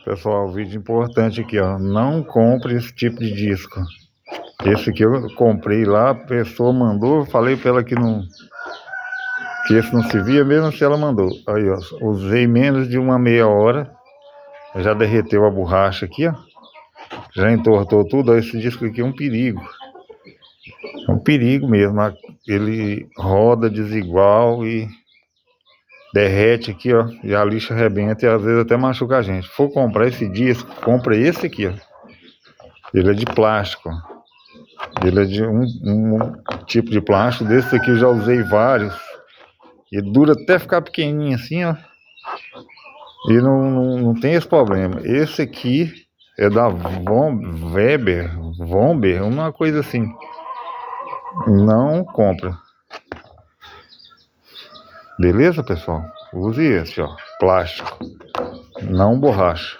Pessoal, vídeo importante aqui, ó. Não compre esse tipo de disco. Esse aqui eu comprei lá, a pessoa mandou, falei pra ela que não... que esse não se via, mesmo se ela mandou. Aí, ó, usei menos de uma meia hora. Já derreteu a borracha aqui, ó. Já entortou tudo, ó. Esse disco aqui é um perigo. É um perigo mesmo. Ele roda desigual e derrete aqui, ó. E a lixa arrebenta e às vezes até machuca a gente. Se for comprar esse disco, compra esse aqui, ó. Ele é de plástico, ó. Ele é de um tipo de plástico. Desse aqui eu já usei vários. E dura até ficar pequenininho assim, ó. E não tem esse problema. Esse aqui é da Vomber, uma coisa assim. Não compra. Beleza, pessoal? Use esse, ó. Plástico. Não borracha.